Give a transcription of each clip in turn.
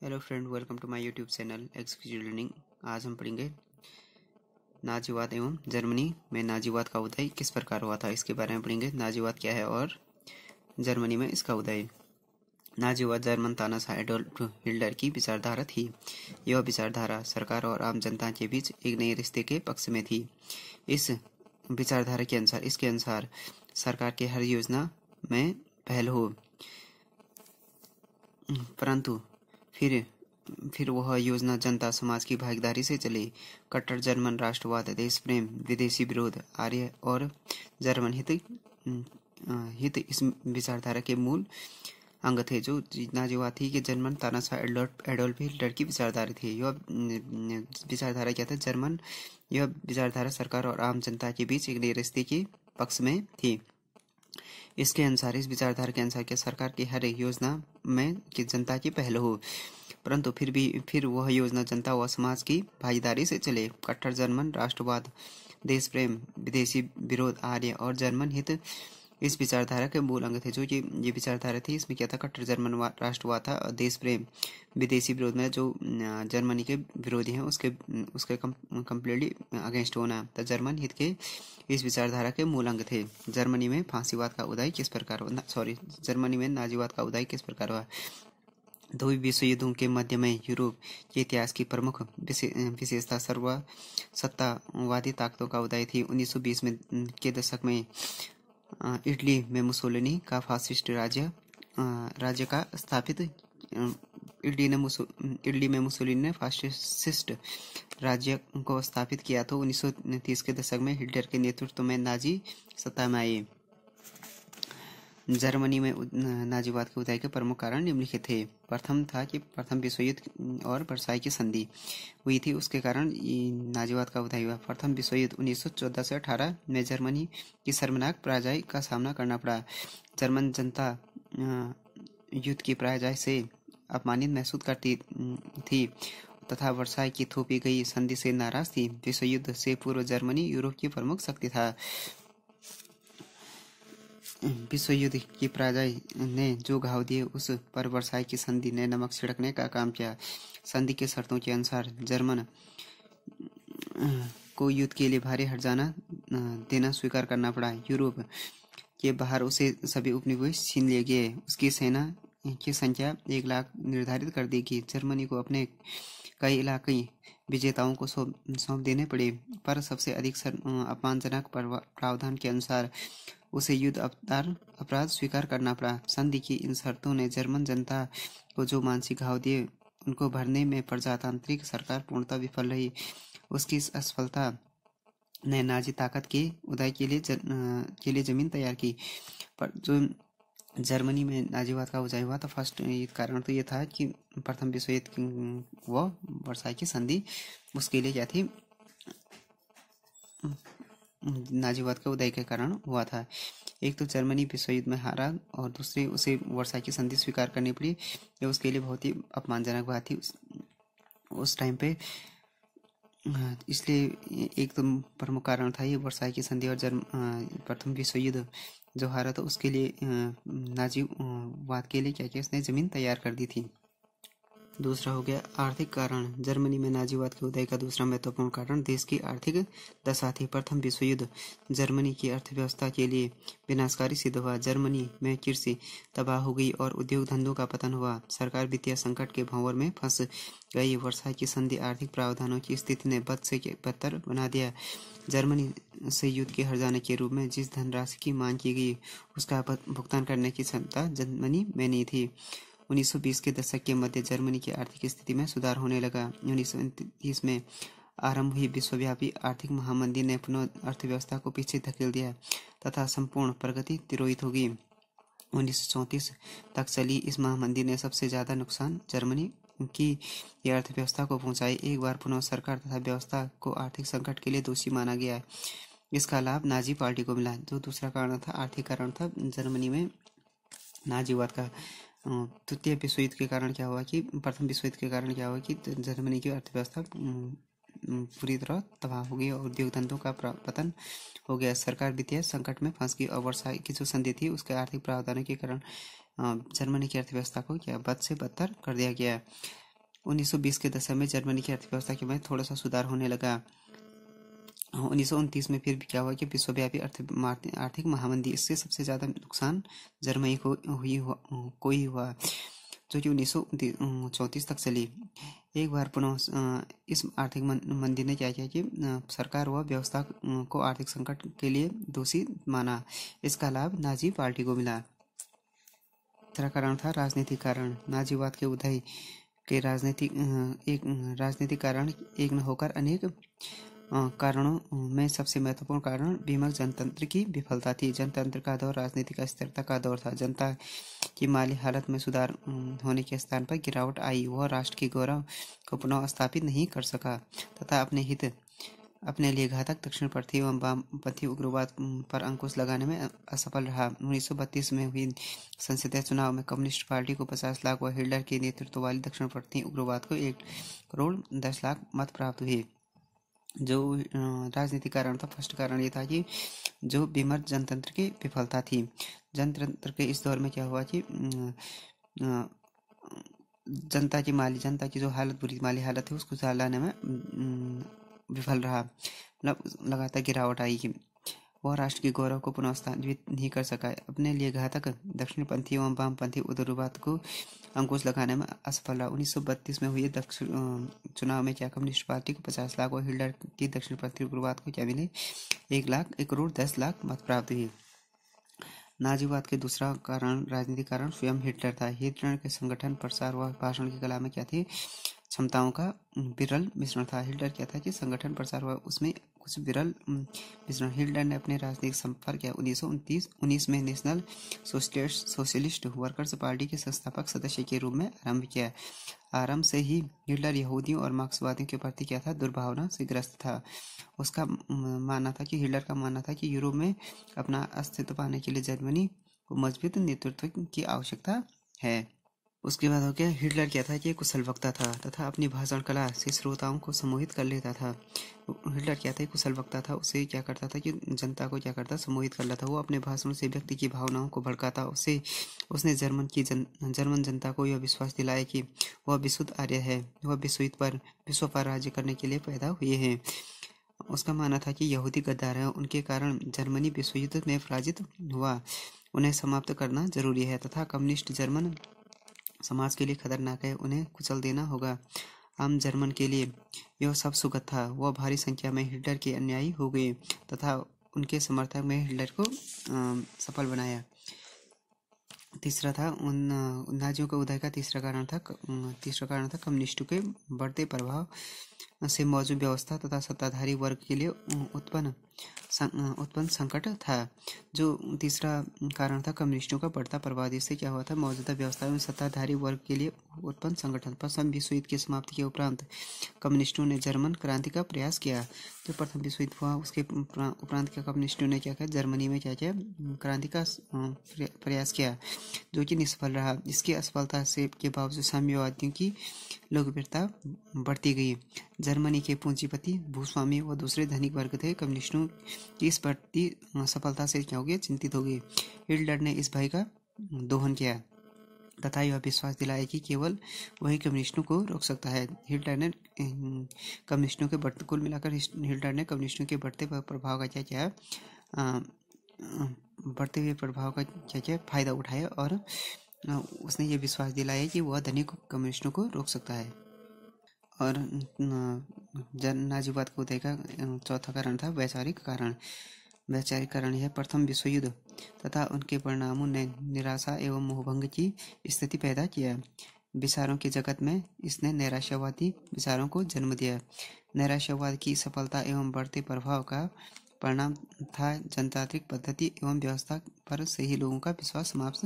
Hello friend, welcome to my YouTube channel executive learning. आज हम पढ़ेंगे नाजीवाद एवं जर्मनी में नाजीवाद का उदय किस प्रकार हुआ था, इसके बारे में पढ़ेंगे। नाजीवाद क्या है और जर्मनी में इसका उदय। नाजीवाद जर्मन तानाशाह एडोल्फ हिटलर की विचारधारा थी। यह विचारधारा सरकार और आम जनता के बीच एक नए रिश्ते के पक्ष में थी। इस विचारधारा के अनुसार इसके अनुसार सरकार के हर योजना में पहल हो, परंतु फिर वह योजना जनता समाज की भागीदारी से चले। कट्टर जर्मन राष्ट्रवाद, देश प्रेम, विदेशी विरोध, आर्य और जर्मन हित इस विचारधारा के मूल अंग थे। जो नाजीवाद थी कि जर्मन तानाशाह एडोल्फ हिटलर की विचारधारा थी। यह विचारधारा क्या था? यह विचारधारा सरकार और आम जनता के बीच एक नए रिश्ते के पक्ष में थी। इसके अनुसार, इस विचारधारा के अनुसार कि सरकार की हर योजना में कि जनता की पहल हो, परंतु फिर वह योजना जनता व समाज की भागीदारी से चले। कट्टर जर्मन राष्ट्रवाद, देश प्रेम, विदेशी विरोध, आर्य और जर्मन हित इस विचारधारा के मूल अंग थे। जो ये विचारधारा थी, इसमें क्या था? कट्टर जर्मन राष्ट्रवाद था, देश प्रेम, विदेशी विरोध में जो जर्मनी के विरोधी हैं उसके कम्प्लीटली अगेंस्ट होना, तो जर्मन हित के इस विचारधारा के मूल अंग थे। जर्मनी में फांसीवाद का उदय किस प्रकार हुआ? जर्मनी में नाजीवाद का उदय किस प्रकार हुआ? दो विश्व युद्धों के मध्य में यूरोप के इतिहास की प्रमुख विशेषता सर्वसत्तावादी ताकतों का उदय थी। 1920 के दशक में इटली में मुसोलिनी का फासिस्ट राज्य का स्थापित इटली में मुसोलिनी ने फासिस्ट राज्य को स्थापित किया। तो 1930 के दशक में हिटलर के नेतृत्व में नाजी सत्ता में आए। जर्मनी में नाजीवाद के उदय के प्रमुख कारण निम्नलिखित थे। प्रथम था कि प्रथम विश्व युद्ध और वर्साई की संधि हुई थी, उसके कारण नाजीवाद का उदय हुआ। प्रथम विश्व युद्ध 1914 से 18 में जर्मनी की शर्मनाक पराजय का सामना करना पड़ा। जर्मन जनता युद्ध की पराजय से अपमानित महसूस करती थी तथा वर्साई की थोपी गई संधि से नाराज थी। विश्व युद्ध से पूर्व जर्मनी यूरोप की प्रमुख शक्ति था। विश्व युद्ध की पराजय ने जो घाव दिए, उस पर वर्साई की संधि ने नमक छिड़कने का काम किया। संधि के शर्तों के अनुसार जर्मन को युद्ध के लिए भारी हर्जाना देना स्वीकार करना पड़ा। यूरोप के बाहर उसे सभी उपनिवेश छीन लिए गए। उसकी सेना की संख्या 1 लाख निर्धारित कर दी गई। जर्मनी को अपने कई इलाके विजेताओं को सौंप देने पड़े, पर सबसे अधिक अपमानजनक प्रावधान के अनुसार उसे युद्ध अपराध स्वीकार करना पड़ा। संधि की इन शर्तों ने जर्मन जनता को जो मानसिक घाव दिए, उनको भरने में प्रजातांत्रिक सरकार पूर्णतः विफल रही। उसकी असफलता ने नाजी ताकत के उदय के लिए जमीन तैयार की। पर जो जर्मनी में नाजीवाद का उदय हुआ, तो फर्स्ट कारण तो ये था कि प्रथम विश्व युद्ध व वर्साई की संधि उसके लिए क्या थी? नाजीवाद के उदय के कारण हुआ था। एक तो जर्मनी विश्व युद्ध में हारा और दूसरी उसे वर्साई की संधि स्वीकार करनी पड़ी। ये उसके लिए बहुत ही अपमानजनक बात थी उस टाइम पे। इसलिए एक तो प्रमुख कारण था ये वर्साई की संधि और प्रथम विश्व युद्ध जो हारा, तो उसके लिए नाजीवाद के लिए क्या किया उसने जमीन तैयार कर दी थी। दूसरा हो गया आर्थिक कारण। जर्मनी में नाजीवाद के उदय का दूसरा महत्वपूर्ण कारण देश की आर्थिक दशा थी। प्रथम विश्व युद्ध जर्मनी की अर्थव्यवस्था के लिए विनाशकारी सिद्ध हुआ। जर्मनी में कृषि तबाह हो गई और उद्योग धंधों का पतन हुआ। सरकार वित्तीय संकट के भंवर में फंस गई। वर्साई की संधि आर्थिक प्रावधानों की स्थिति ने बद से बदतर बना दिया। जर्मनी से युद्ध के हर्जाने के रूप में जिस धनराशि की मांग की गई, उसका भुगतान करने की क्षमता जर्मनी में नहीं थी। 1920 के दशक के मध्य जर्मनी की आर्थिक स्थिति में सुधार होने लगा। 1930 में आरंभ हुई विश्वव्यापी आर्थिक महामंदी ने पुनः अर्थव्यवस्था को पीछे धकेल दिया तथा संपूर्ण प्रगति तिरोहित हो गई। 1934 तक चली इस महामंदी ने सबसे ज्यादा नुकसान जर्मनी की अर्थव्यवस्था को पहुंचाई। एक बार पुनः सरकार तथा व्यवस्था को आर्थिक संकट के लिए दोषी माना गया। इसका लाभ नाजी पार्टी को मिला। जो दूसरा कारण था, आर्थिक कारण था जर्मनी में नाजीवाद का। तृतीय विश्व युद्ध के कारण क्या हुआ कि प्रथम विश्व युद्ध के कारण क्या हुआ कि जर्मनी की अर्थव्यवस्था पूरी तरह तबाह हो गई और उद्योग धंधों का पतन हो गया। सरकार वित्तीय संकट में फंस गई और वर्साई की जो संधि थी उसके आर्थिक प्रावधानों के कारण जर्मनी की अर्थव्यवस्था को क्या बद से बदतर कर दिया गया। 1920 के दशक में जर्मनी की अर्थव्यवस्था के में थोड़ा सा सुधार होने लगा। 1929 में फिर भी क्या हुआ कि विश्वव्यापी आर्थिक महामंदी, इससे सबसे ज़्यादा नुकसान जर्मनी को ही हुआ, जो कि 1934 तक चली। एक बार पुनः इस आर्थिक मंदी ने क्या किया कि सरकार व व्यवस्था को आर्थिक संकट के लिए दोषी माना। इसका लाभ नाजी पार्टी को मिला। तीसरा कारण था राजनीतिक कारण। नाजीवाद के उदय के राजनीतिक कारण एक न होकर अनेक कारणों में सबसे महत्वपूर्ण कारण बीमक जनतंत्र की विफलता थी। जनतंत्र का दौर राजनीतिक अस्थिरता का दौर था। जनता की माली हालत में सुधार होने के स्थान पर गिरावट आई। वह राष्ट्र की गौरव को पुनः स्थापित नहीं कर सका तथा अपने लिए घातक दक्षिणपंथी एवं वामपंथी उग्रवाद पर अंकुश लगाने में असफल रहा। 1932 में हुई संसदीय चुनाव में कम्युनिस्ट पार्टी को 50 लाख व हिटलर के नेतृत्व वाली दक्षिणपंथी उग्रवाद को 1 करोड़ 10 लाख मत प्राप्त हुए। जो राजनीतिक कारण था, फर्स्ट कारण ये था कि जो बीमर जनतंत्र की विफलता थी। जनतंत्र के इस दौर में क्या हुआ कि जनता की जो बुरी माली हालत है उसको सुधार लाने में विफल रहा। मतलब लगातार गिरावट आई कि वह राष्ट्र के गौरव को पुनः स्थापित नहीं कर सका। अपने लिए घातक दक्षिणपंथी एवं वामपंथी उग्रवाद को अंकुश लगाने में असफल रहा। 1932 में हुए चुनाव में क्या कम्युनिस्ट पार्टी को 50 लाख और हिटलर की दक्षिणपंथी उग्रवाद को क्या मिले 1 करोड़ 10 लाख मत प्राप्त हुए। नाजीवाद के दूसरा कारण राजनीतिक कारण स्वयं हिटलर था। हिटलर के संगठन, प्रसार व भाषण की कला में क्या थी, क्षमताओं का विरल मिश्रण था। हिटलर क्या था कि संगठन, प्रसार व उसमें कुछ विरल मिश्रण। हिटलर ने अपने राजनीतिक संपर्क किया 1919 में नेशनल सोशलिस्ट वर्कर्स पार्टी के संस्थापक सदस्य के रूप में आरंभ किया। आरंभ से ही हिटलर यहूदियों और मार्क्सवादियों के प्रति क्या था, दुर्भावना से ग्रस्त था। उसका मानना था कि हिटलर का मानना था कि यूरोप में अपना अस्तित्व पाने के लिए जर्मनी को मजबूत नेतृत्व की आवश्यकता है। उसके बाद हो गया, हिटलर क्या था कि कुशल वक्ता था तथा अपनी भाषण कला से श्रोताओं को सम्मोहित कर लेता था। हिटलर क्या था, कुशल वक्ता था। उसे क्या करता था कि जनता को क्या करता, सम्मोहित कर लेता। वो अपने भाषण से व्यक्ति की भावनाओं को भड़काता। उसने जर्मन जनता को यह विश्वास दिलाया कि वह विशुद्ध आर्य है, वह विश्व पर राज्य करने के लिए पैदा हुए हैं। उसका मानना था कि यहूदी गद्दार हैं, उनके कारण जर्मनी विश्व युद्ध में पराजित हुआ, उन्हें समाप्त करना जरूरी है तथा कम्युनिस्ट जर्मन समाज के लिए खतरनाक है, उन्हें कुचल देना होगा। आम जर्मन के लिए यह सब सुखद था। वह भारी संख्या में हिटलर के अनुयायी हो गए तथा उनके समर्थक में हिटलर को सफल बनाया। तीसरा था नाजियों के उदय का तीसरा कारण था कम्युनिस्टों के बढ़ते प्रभाव से मौजूद व्यवस्था तथा सत्ताधारी वर्ग के लिए उत्पन्न संकट था। जो तीसरा कारण था कम्युनिस्टों का बढ़ता प्रभाव, जिससे क्या हुआ था, मौजूदा व्यवस्था में सत्ताधारी वर्ग के लिए उत्पन्न संगठन। प्रथम विश्व युद्ध की समाप्ति के उपरांत कम्युनिस्टों ने जर्मन क्रांति का प्रयास किया। जो प्रथम विश्व युद्ध हुआ उसके उपरांत क्या कम्युनिस्टों ने क्या किया, जर्मनी में क्या किया, क्रांति का प्रयास किया, जो कि निष्फल रहा। इसकी असफलता से के बावजूद साम्यवादियों की लोकप्रियता बढ़ती गई। जर्मनी के पूंजीपति, भूस्वामी व दूसरे धनिक वर्ग थे कम्युनिस्टों की इस बढ़ती सफलता से क्या हो गए, चिंतित हो गए। हिटलर ने इस भय का दोहन किया तथा यह विश्वास दिलाया कि केवल वही कम्युनिस्टों को रोक सकता है। हिटलर ने कम्युनिस्टों के बढ़ते कुल मिलाकर हिटलर ने कम्युनिस्टों के बढ़ते प्रभाव का क्या बढ़ते हुए प्रभाव का क्या फायदा उठाया और उसने ये विश्वास दिलाया कि वह धनिक कम्युनिस्टों को रोक सकता है। और नाजीवाद को उदय का चौथा कारण था वैचारिक कारण यह प्रथम विश्व युद्ध तथा उनके परिणामों ने निराशा एवं मोहभंग की स्थिति पैदा किया। विचारों के जगत में इसने नैराश्यवादी विचारों को जन्म दिया। नैराश्यवाद की सफलता एवं बढ़ते प्रभाव का परिणाम था जनतांत्रिक पद्धति एवं व्यवस्था पर से ही लोगों का विश्वास समाप्त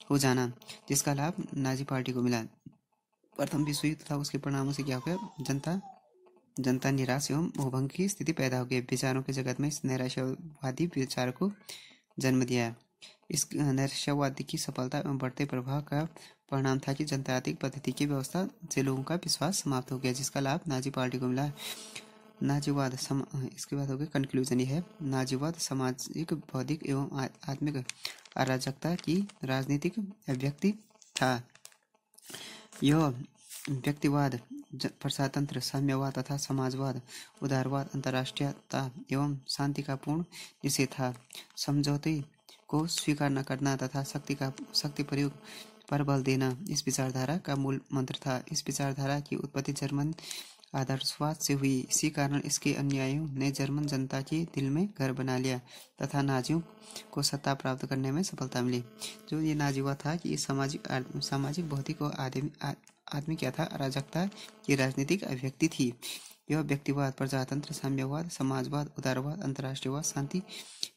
हो जाना, जिसका लाभ नाजी पार्टी को मिला। प्रथम विश्व युद्ध था, उसके परिणामों से क्या हो गया, जनता निराश एवं मोहभंग की स्थिति पैदा हो गई। विचारों के जगत में इस नैराश्यवादी विचार को जन्म दिया। इस नैराश्यवादी की सफलता एवं बढ़ते प्रभाव का परिणाम था कि जनतांत्रिक पद्धति की व्यवस्था से लोगों का विश्वास समाप्त हो गया, जिसका लाभ नाजी पार्टी को मिला। नाजीवाद इसके बाद हो गया कंक्लूजन, है नाजीवाद सामाजिक, बौद्धिक एवं आत्मिक अराजकता की राजनीतिक अभिव्यक्ति था। यह व्यक्तिवाद, प्रजातंत्र, साम्यवाद तथा समाजवाद, उदारवाद, अंतर्राष्ट्रीयता एवं शांति का पूर्ण निषेध था। समझौते को स्वीकार न करना तथा शक्ति प्रयोग पर बल देना इस विचारधारा का मूल मंत्र था। इस विचारधारा की उत्पत्ति जर्मन आदर्शवाद से हुई। इसी कारण इसके अनुयायियों ने जर्मन जनता के दिल में घर बना लिया तथा नाजियों को सत्ता प्राप्त करने में सफलता मिली। जो ये नाजीवाद था कि सामाजिक भौतिक और आदमी क्या था, अराजकता की राजनीतिक अभिव्यक्ति थी। यह व्यक्तिवाद, प्रजातंत्र, साम्यवाद, समाजवाद, उदारवाद, अंतर्राष्ट्रीयवाद, शांति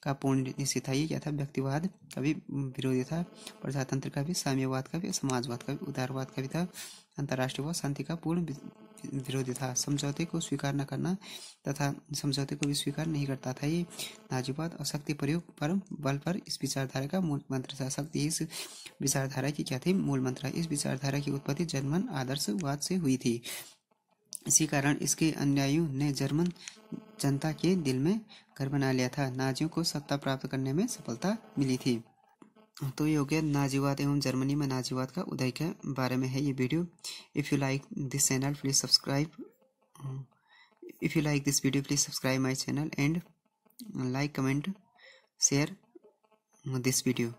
का पूर्ण निषेध था। ये क्या था, व्यक्तिवाद का भी विरोधी था, प्रजातंत्र का भी, साम्यवाद का भी, समाजवाद का भी, उदारवाद का भी था, अंतर्राष्ट्रीयवाद, शांति का पूर्ण विरोधी था। समझौते को स्वीकार न करना तथा समझौते को भी स्वीकार नहीं करता था। ये नाजीवाद और शक्ति प्रयोग पर बल पर इस विचारधारा का मूल मंत्र था। शक्ति इस विचारधारा की क्या थी, मूल मंत्र। इस विचारधारा की उत्पत्ति जर्मन आदर्शवाद से हुई थी। इसी कारण इसके अनुयायियों ने जर्मन जनता के दिल में घर बना लिया था। नाजियों को सत्ता प्राप्त करने में सफलता मिली थी। तो ये हो गया नाजीवाद एवं जर्मनी में नाजीवाद का उदय के बारे में है ये video. If you like this channel please subscribe. If you like this video please subscribe my channel and like, comment, share this video.